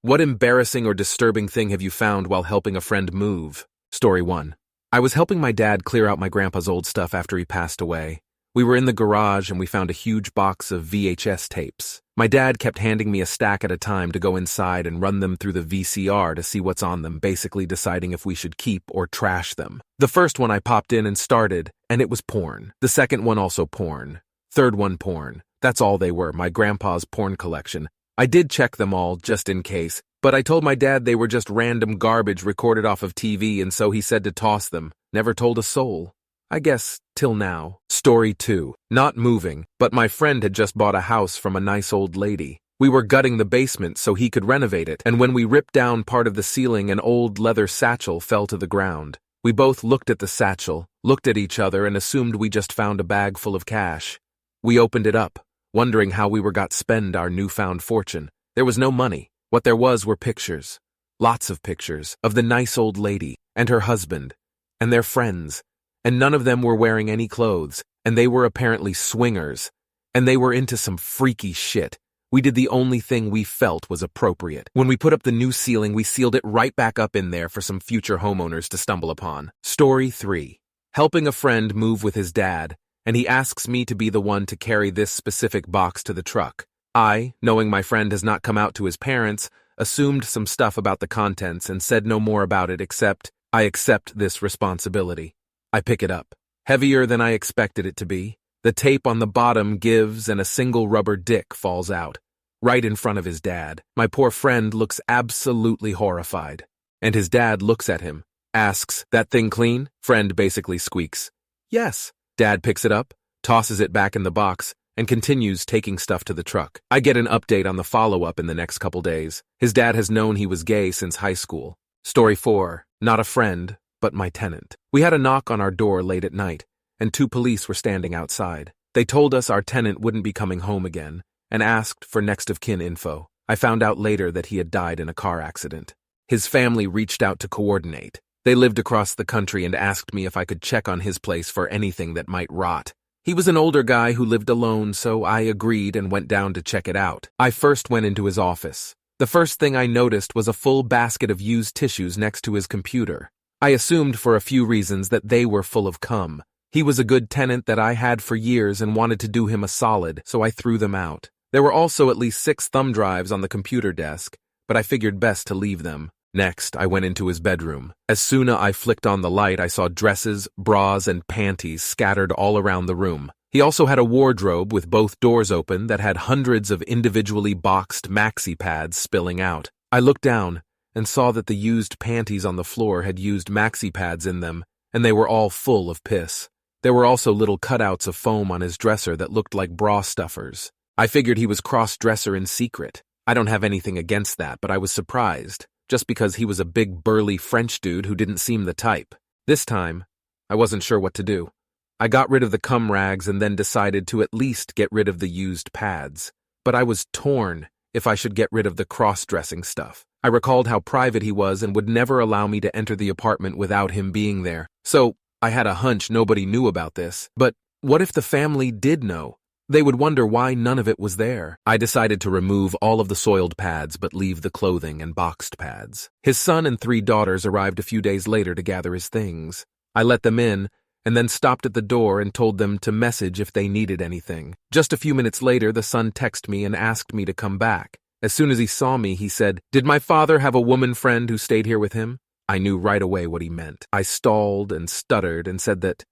What embarrassing or disturbing thing have you found while helping a friend move? Story 1. I was helping my dad clear out my grandpa's old stuff after he passed away. We were in the garage and we found a huge box of VHS tapes. My dad kept handing me a stack at a time to go inside and run them through the VCR to see what's on them, basically deciding if we should keep or trash them. The first one I popped in and started, and it was porn. The second one also porn. Third one porn. That's all they were, my grandpa's porn collection. I did check them all, just in case, but I told my dad they were just random garbage recorded off of TV, and so he said to toss them. Never told a soul. I guess, till now. Story 2. Not moving, but my friend had just bought a house from a nice old lady. We were gutting the basement so he could renovate it, and when we ripped down part of the ceiling, an old leather satchel fell to the ground. We both looked at the satchel, looked at each other, and assumed we just found a bag full of cash. We opened it up, wondering how we were got spend our newfound fortune. There was no money. What there was were pictures. Lots of pictures of the nice old lady and her husband and their friends. And none of them were wearing any clothes, and they were apparently swingers, and they were into some freaky shit. We did the only thing we felt was appropriate. When we put up the new ceiling, we sealed it right back up in there for some future homeowners to stumble upon. Story 3. Helping a friend move with his dad, and he asks me to be the one to carry this specific box to the truck. I, knowing my friend has not come out to his parents, assumed some stuff about the contents and said no more about it except, I accept this responsibility. I pick it up. Heavier than I expected it to be. The tape on the bottom gives and a single rubber dick falls out. Right in front of his dad. My poor friend looks absolutely horrified. And his dad looks at him, asks, "That thing clean?" Friend basically squeaks, "Yes." Dad picks it up, tosses it back in the box, and continues taking stuff to the truck. I get an update on the follow-up in the next couple days. His dad has known he was gay since high school. Story 4. Not a friend, but my tenant. We had a knock on our door late at night, and 2 police were standing outside. They told us our tenant wouldn't be coming home again, and asked for next of kin info. I found out later that he had died in a car accident. His family reached out to coordinate. They lived across the country and asked me if I could check on his place for anything that might rot. He was an older guy who lived alone, so I agreed and went down to check it out. I first went into his office. The first thing I noticed was a full basket of used tissues next to his computer. I assumed for a few reasons that they were full of cum. He was a good tenant that I had for years and wanted to do him a solid, so I threw them out. There were also at least 6 thumb drives on the computer desk, but I figured best to leave them. Next, I went into his bedroom. As soon as I flicked on the light, I saw dresses, bras, and panties scattered all around the room. He also had a wardrobe with both doors open that had hundreds of individually boxed maxi pads spilling out. I looked down and saw that the used panties on the floor had used maxi pads in them, and they were all full of piss. There were also little cutouts of foam on his dresser that looked like bra stuffers. I figured he was cross-dresser in secret. I don't have anything against that, but I was surprised, just because he was a big burly French dude who didn't seem the type. This time, I wasn't sure what to do. I got rid of the cum rags and then decided to at least get rid of the used pads. But I was torn if I should get rid of the cross-dressing stuff. I recalled how private he was and would never allow me to enter the apartment without him being there. So, I had a hunch nobody knew about this. But what if the family did know? They would wonder why none of it was there. I decided to remove all of the soiled pads but leave the clothing and boxed pads. His son and 3 daughters arrived a few days later to gather his things. I let them in and then stopped at the door and told them to message if they needed anything. Just a few minutes later, the son texted me and asked me to come back. As soon as he saw me, he said, "Did my father have a woman friend who stayed here with him?" I knew right away what he meant. I stalled and stuttered and said that,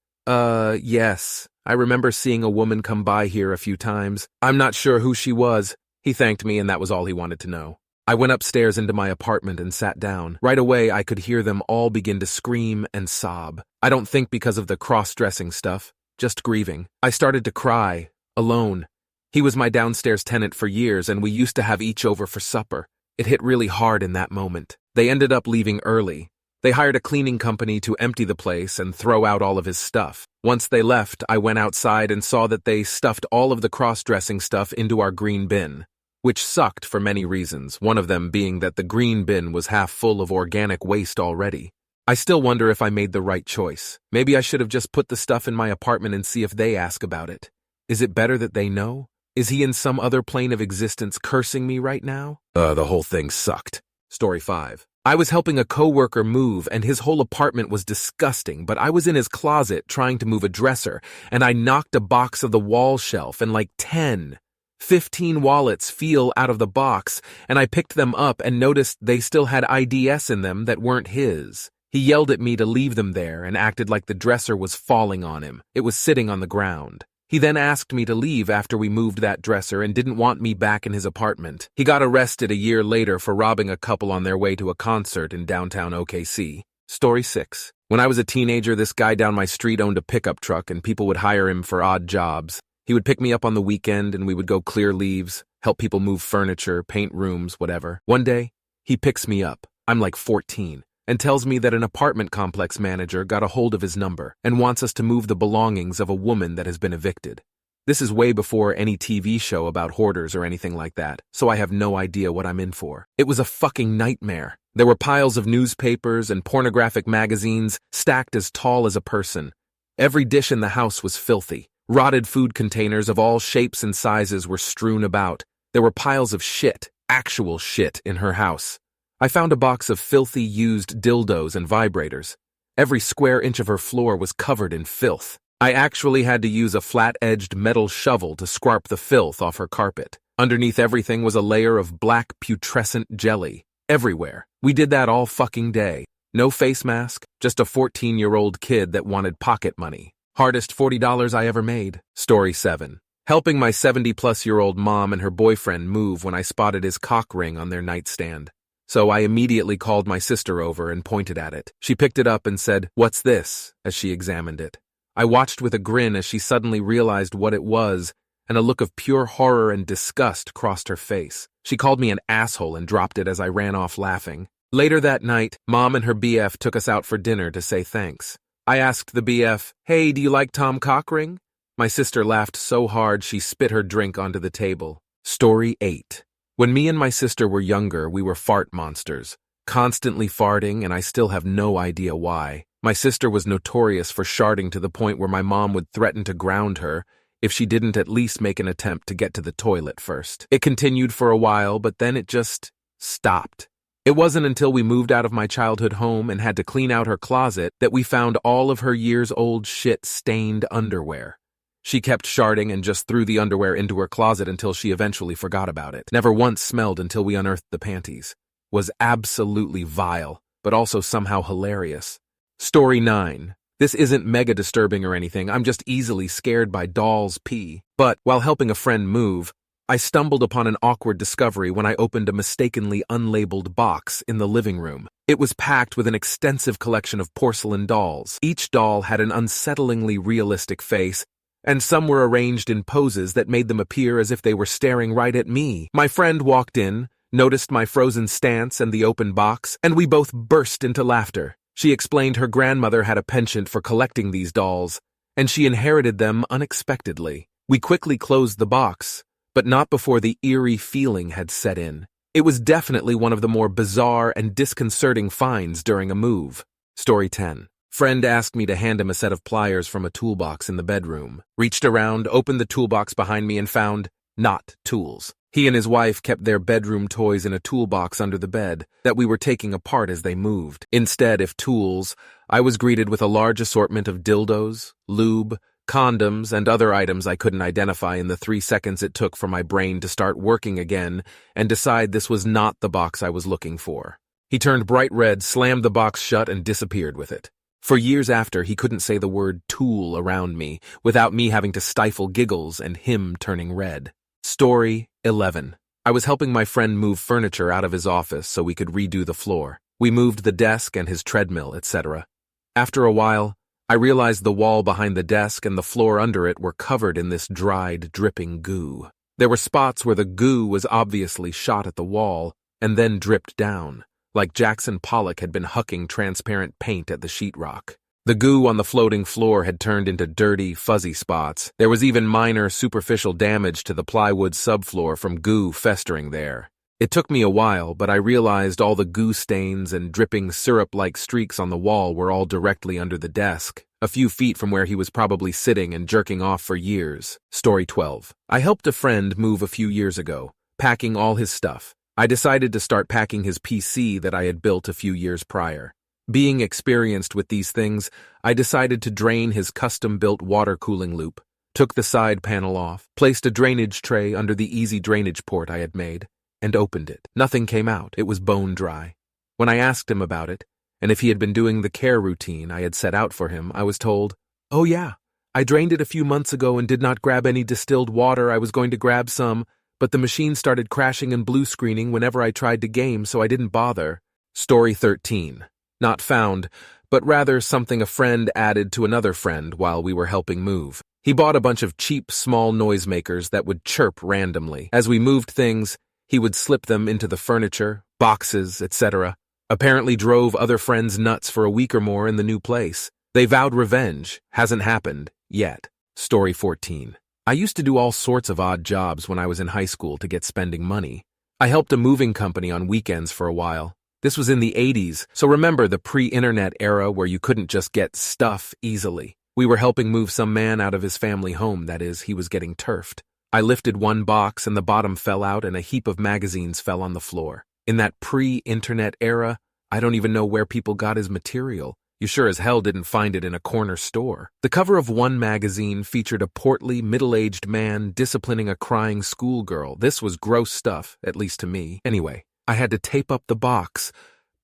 yes. I remember seeing a woman come by here a few times. I'm not sure who she was. He thanked me and that was all he wanted to know. I went upstairs into my apartment and sat down. Right away, I could hear them all begin to scream and sob. I don't think because of the cross-dressing stuff, just grieving. I started to cry, alone. He was my downstairs tenant for years and we used to have each over for supper. It hit really hard in that moment. They ended up leaving early. They hired a cleaning company to empty the place and throw out all of his stuff. Once they left, I went outside and saw that they stuffed all of the cross-dressing stuff into our green bin, which sucked for many reasons, one of them being that the green bin was half full of organic waste already. I still wonder if I made the right choice. Maybe I should have just put the stuff in my apartment and see if they ask about it. Is it better that they know? Is he in some other plane of existence cursing me right now? The whole thing sucked. Story 5. I was helping a coworker move and his whole apartment was disgusting, but I was in his closet trying to move a dresser and I knocked a box of the wall shelf and like 15 wallets fell out of the box and I picked them up and noticed they still had IDs in them that weren't his. He yelled at me to leave them there and acted like the dresser was falling on him. It was sitting on the ground. He then asked me to leave after we moved that dresser and didn't want me back in his apartment. He got arrested a year later for robbing a couple on their way to a concert in downtown OKC. Story 6. When I was a teenager, this guy down my street owned a pickup truck and people would hire him for odd jobs. He would pick me up on the weekend and we would go clear leaves, help people move furniture, paint rooms, whatever. One day, he picks me up. I'm like 14. And tells me that an apartment complex manager got a hold of his number and wants us to move the belongings of a woman that has been evicted. This is way before any TV show about hoarders or anything like that, so I have no idea what I'm in for. It was a fucking nightmare. There were piles of newspapers and pornographic magazines stacked as tall as a person. Every dish in the house was filthy. Rotted food containers of all shapes and sizes were strewn about. There were piles of shit, actual shit, in her house. I found a box of filthy used dildos and vibrators. Every square inch of her floor was covered in filth. I actually had to use a flat-edged metal shovel to scarp the filth off her carpet. Underneath everything was a layer of black putrescent jelly. Everywhere. We did that all fucking day. No face mask, just a 14-year-old kid that wanted pocket money. Hardest $40 I ever made. Story 7. Helping my 70-plus-year-old mom and her boyfriend move when I spotted his cock ring on their nightstand. So I immediately called my sister over and pointed at it. She picked it up and said, "What's this?" as she examined it. I watched with a grin as she suddenly realized what it was, and a look of pure horror and disgust crossed her face. She called me an asshole and dropped it as I ran off laughing. Later that night, Mom and her BF took us out for dinner to say thanks. I asked the BF, "Hey, do you like Tom Cockring?" My sister laughed so hard she spit her drink onto the table. Story 8. When me and my sister were younger, we were fart monsters, constantly farting, and I still have no idea why. My sister was notorious for sharting to the point where my mom would threaten to ground her if she didn't at least make an attempt to get to the toilet first. It continued for a while, but then it just stopped. It wasn't until we moved out of my childhood home and had to clean out her closet that we found all of her years-old shit-stained underwear. She kept sharting and just threw the underwear into her closet until she eventually forgot about it. Never once smelled until we unearthed the panties. Was absolutely vile, but also somehow hilarious. Story 9. This isn't mega disturbing or anything, I'm just easily scared by dolls' pee. But while helping a friend move, I stumbled upon an awkward discovery when I opened a mistakenly unlabeled box in the living room. It was packed with an extensive collection of porcelain dolls. Each doll had an unsettlingly realistic face, and some were arranged in poses that made them appear as if they were staring right at me. My friend walked in, noticed my frozen stance and the open box, and we both burst into laughter. She explained her grandmother had a penchant for collecting these dolls, and she inherited them unexpectedly. We quickly closed the box, but not before the eerie feeling had set in. It was definitely one of the more bizarre and disconcerting finds during a move. Story 10. Friend asked me to hand him a set of pliers from a toolbox in the bedroom. Reached around, opened the toolbox behind me and found not tools. He and his wife kept their bedroom toys in a toolbox under the bed that we were taking apart as they moved. Instead of tools, I was greeted with a large assortment of dildos, lube, condoms, and other items I couldn't identify in the 3 seconds it took for my brain to start working again and decide this was not the box I was looking for. He turned bright red, slammed the box shut, and disappeared with it. For years after, he couldn't say the word tool around me without me having to stifle giggles and him turning red. Story 11. I was helping my friend move furniture out of his office so we could redo the floor. We moved the desk and his treadmill, etc. After a while, I realized the wall behind the desk and the floor under it were covered in this dried, dripping goo. There were spots where the goo was obviously shot at the wall and then dripped down, like Jackson Pollock had been hucking transparent paint at the sheetrock. The goo on the floating floor had turned into dirty, fuzzy spots. There was even minor, superficial damage to the plywood subfloor from goo festering there. It took me a while, but I realized all the goo stains and dripping syrup-like streaks on the wall were all directly under the desk, a few feet from where he was probably sitting and jerking off for years. Story 12. I helped a friend move a few years ago, packing all his stuff. I decided to start packing his PC that I had built a few years prior. Being experienced with these things, I decided to drain his custom-built water cooling loop, took the side panel off, placed a drainage tray under the easy drainage port I had made, and opened it. Nothing came out. It was bone dry. When I asked him about it, and if he had been doing the care routine I had set out for him, I was told, "Oh yeah, I drained it a few months ago and did not grab any distilled water. I was going to grab some, but the machine started crashing and blue screening whenever I tried to game, so I didn't bother." Story 13. Not found, but rather something a friend added to another friend while we were helping move. He bought a bunch of cheap, small noisemakers that would chirp randomly. As we moved things, he would slip them into the furniture, boxes, etc. Apparently drove other friends nuts for a week or more in the new place. They vowed revenge. Hasn't happened yet. Story 14. I used to do all sorts of odd jobs when I was in high school to get spending money. I helped a moving company on weekends for a while. This was in the 80s, so remember the pre-internet era where you couldn't just get stuff easily. We were helping move some man out of his family home, that is, he was getting turfed. I lifted one box and the bottom fell out and a heap of magazines fell on the floor. In that pre-internet era, I don't even know where people got his material. You sure as hell didn't find it in a corner store. The cover of one magazine featured a portly, middle-aged man disciplining a crying schoolgirl. This was gross stuff, at least to me. Anyway, I had to tape up the box,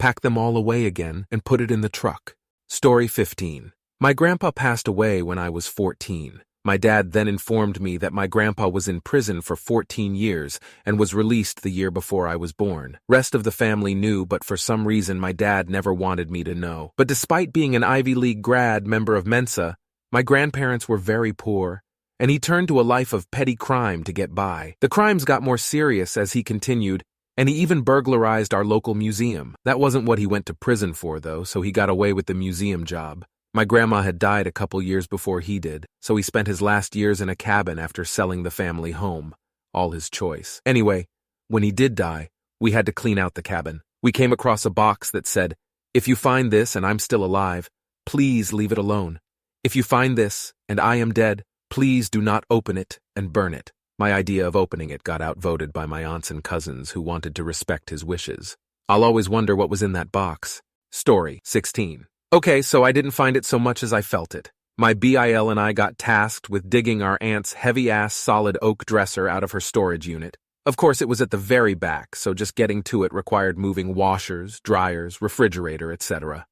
pack them all away again, and put it in the truck. Story 15. My grandpa passed away when I was 14. My dad then informed me that my grandpa was in prison for 14 years and was released the year before I was born. Rest of the family knew, but for some reason my dad never wanted me to know. But despite being an Ivy League grad member of Mensa, my grandparents were very poor, and he turned to a life of petty crime to get by. The crimes got more serious as he continued, and he even burglarized our local museum. That wasn't what he went to prison for, though, so he got away with the museum job. My grandma had died a couple years before he did, so he spent his last years in a cabin after selling the family home. All his choice. Anyway, when he did die, we had to clean out the cabin. We came across a box that said, "If you find this and I'm still alive, please leave it alone. If you find this and I am dead, please do not open it and burn it." My idea of opening it got outvoted by my aunts and cousins who wanted to respect his wishes. I'll always wonder what was in that box. Story 16. Okay, so I didn't find it so much as I felt it. My BIL and I got tasked with digging our aunt's heavy-ass solid oak dresser out of her storage unit. Of course, it was at the very back, so just getting to it required moving washers, dryers, refrigerator, etc.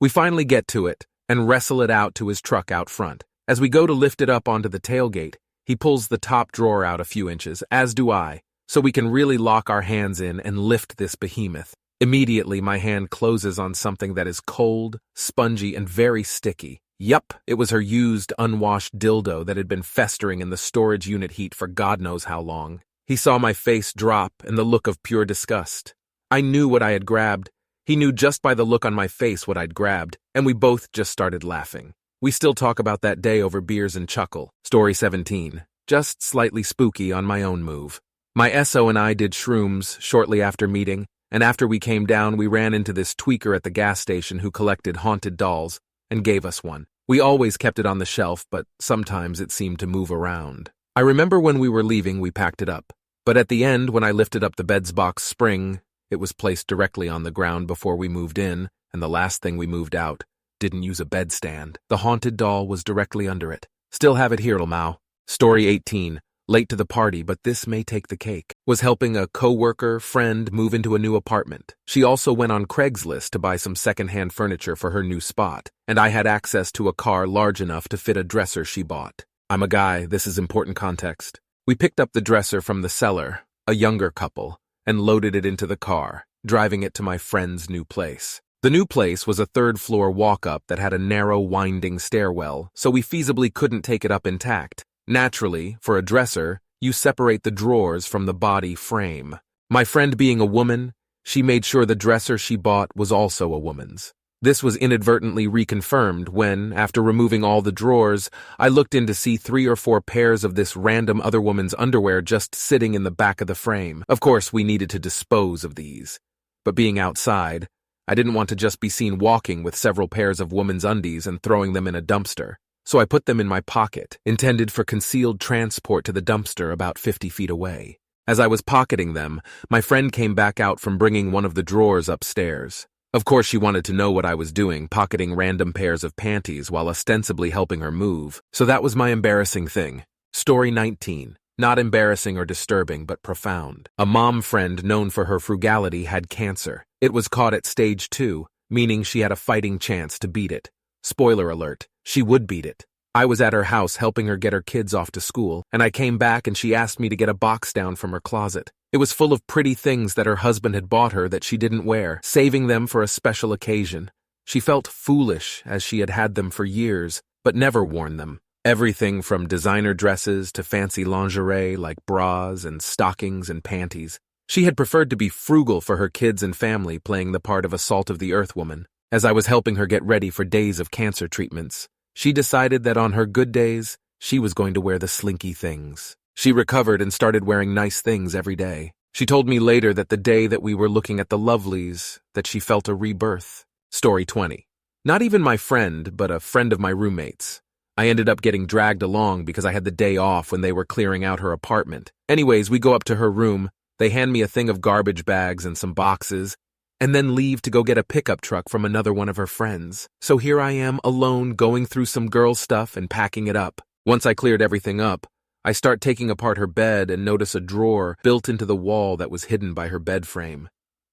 We finally get to it and wrestle it out to his truck out front. As we go to lift it up onto the tailgate, he pulls the top drawer out a few inches, as do I, so we can really lock our hands in and lift this behemoth. Immediately, my hand closes on something that is cold, spongy, and very sticky. Yup, it was her used, unwashed dildo that had been festering in the storage unit heat for God knows how long. He saw my face drop and the look of pure disgust. I knew what I had grabbed. He knew just by the look on my face what I'd grabbed, and we both just started laughing. We still talk about that day over beers and chuckle. Story 17. Just slightly spooky on my own move. My SO and I did shrooms shortly after meeting, and after we came down, we ran into this tweaker at the gas station who collected haunted dolls and gave us one. We always kept it on the shelf, but sometimes it seemed to move around. I remember when we were leaving, we packed it up. But at the end, when I lifted up the bed's box spring, it was placed directly on the ground before we moved in, and the last thing we moved out didn't use a bedstand. The haunted doll was directly under it. Still have it here, Lamau. Story 18. Late to the party, but this may take the cake. Was helping a co-worker friend move into a new apartment. She also went on Craigslist to buy some secondhand furniture for her new spot, and I had access to a car large enough to fit a dresser she bought. I'm a guy, this is important context. We picked up the dresser from the seller, a younger couple, and loaded it into the car, driving it to my friend's new place. The new place was a third-floor walk-up that had a narrow, winding stairwell, so we feasibly couldn't take it up intact. Naturally, for a dresser, you separate the drawers from the body frame. My friend being a woman, she made sure the dresser she bought was also a woman's. This was inadvertently reconfirmed when, after removing all the drawers, I looked in to see 3 or 4 pairs of this random other woman's underwear just sitting in the back of the frame. Of course, we needed to dispose of these. But being outside, I didn't want to just be seen walking with several pairs of women's undies and throwing them in a dumpster, so I put them in my pocket, intended for concealed transport to the dumpster about 50 feet away. As I was pocketing them, my friend came back out from bringing one of the drawers upstairs. Of course, she wanted to know what I was doing, pocketing random pairs of panties while ostensibly helping her move, so that was my embarrassing thing. Story 19. Not embarrassing or disturbing, but profound. A mom friend known for her frugality had cancer. It was caught at stage 2, meaning she had a fighting chance to beat it. Spoiler alert, she would beat it. I was at her house helping her get her kids off to school, and I came back and she asked me to get a box down from her closet. It was full of pretty things that her husband had bought her that she didn't wear, saving them for a special occasion. She felt foolish as she had had them for years, but never worn them. Everything from designer dresses to fancy lingerie like bras and stockings and panties. She had preferred to be frugal for her kids and family, playing the part of a salt-of-the-earth woman. As I was helping her get ready for days of cancer treatments, she decided that on her good days, she was going to wear the slinky things. She recovered and started wearing nice things every day. She told me later that the day that we were looking at the lovelies, that she felt a rebirth. Story 20. Not even my friend, but a friend of my roommates. I ended up getting dragged along because I had the day off when they were clearing out her apartment. Anyways, we go up to her room, they hand me a thing of garbage bags and some boxes, and then leave to go get a pickup truck from another one of her friends. So here I am, alone, going through some girl stuff and packing it up. Once I cleared everything up, I start taking apart her bed and notice a drawer built into the wall that was hidden by her bed frame.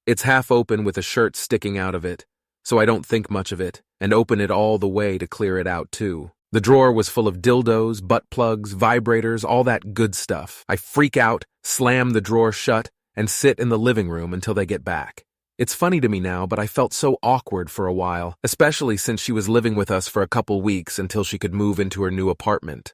It's half open with a shirt sticking out of it, so I don't think much of it, and open it all the way to clear it out too. The drawer was full of dildos, butt plugs, vibrators, all that good stuff. I freak out, slam the drawer shut, and sit in the living room until they get back. It's funny to me now, but I felt so awkward for a while, especially since she was living with us for a couple weeks until she could move into her new apartment.